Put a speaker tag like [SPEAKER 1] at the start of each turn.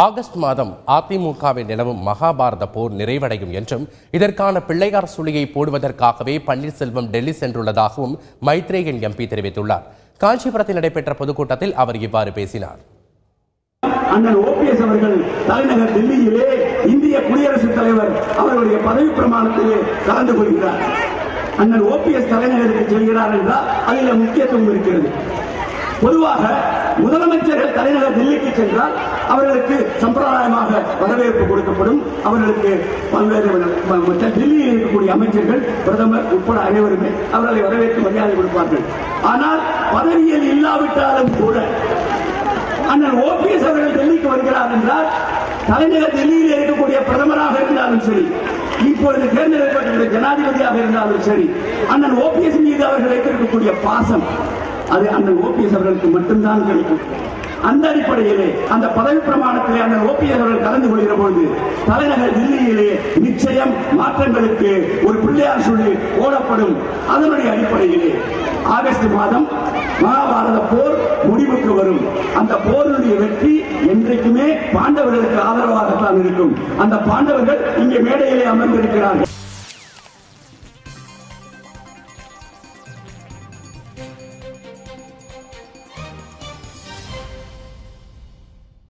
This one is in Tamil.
[SPEAKER 1] ஆகஸ்ட் மாதம் அதிமுகவில் நிலவும் மகாபாரத போர் நிறைவடையும் என்றும் இதற்கான பிள்ளையார் சுழியை போடுவதற்காகவே பன்னீர்செல்வம் டெல்லி சென்றுள்ளதாகவும் மைத்ரேயன் எம்பி தெரிவித்துள்ளார். காஞ்சிபுரத்தில் நடைபெற்ற பொதுக்கூட்டத்தில் அவர் இவ்வாறு பேசினார்.
[SPEAKER 2] அண்ணன் ஓபிஎஸ் அவர்கள் தலைநகர் டெல்லியிலே இந்திய குடியரசுத் தலைவர் அவருடைய பதவி பிரமாணத்திலே கலந்து கொள்கிறார். அண்ணன் ஓபிஎஸ் தலைநகருக்கு செல்கிறார் என்றால் அதில் முக்கியத்துவம் இருக்கிறது. பொதுவாக முதலமைச்சர்கள் தலைநகர் டெல்லிக்கு சென்றால் அவர்களுக்கு சம்பிரதாயமாக வரவேற்பு கொடுக்கப்படும். அவர்களுக்கு பல்வேறு டெல்லியில் இருக்கக்கூடிய அமைச்சர்கள், பிரதமர் உட்பட அனைவருமே அவர்களை வரவேற்று மரியாதை கொடுப்பார்கள். ஆனால் பதவியில் இல்லாவிட்டாலும் கூட அண்ணன் ஓபிஎஸ் அவர்கள் டெல்லிக்கு வருகிறார் என்றால் தலைநகர் டெல்லியில் இருக்கக்கூடிய பிரதமராக இருந்தாலும் சரி, இப்பொழுது தேர்ந்தெடுக்கப்பட்ட ஜனாதிபதியாக இருந்தாலும் சரி, அண்ணன் ஓபிஎஸ் மீது அவர்கள் வைத்திருக்கக்கூடிய பாசம் அது அண்ணன் ஓபிஎஸ் அவர்களுக்கு மட்டும்தான் கிடைக்கும். அந்த அடிப்படையிலே அந்த பதவி பிரமாணத்திலே அண்ணன் ஓபிஎஸ் அவர்கள் கலந்து கொள்கிற பொழுது தலைநகர் டெல்லியிலே நிச்சயம் மாற்றங்களுக்கு ஒரு பிள்ளையார் சொல்லி ஓடப்படும். அதனுடைய அடிப்படையிலே ஆகஸ்ட் மாதம் மகாபாரத போர் முடிவுக்கு வரும். அந்த போருடைய வெற்றி என்றைக்குமே பாண்டவர்களுக்கு ஆதரவாகத்தான் இருக்கும். அந்த பாண்டவர்கள் இங்கே மேடையிலே அமர்ந்திருக்கிறார்கள்.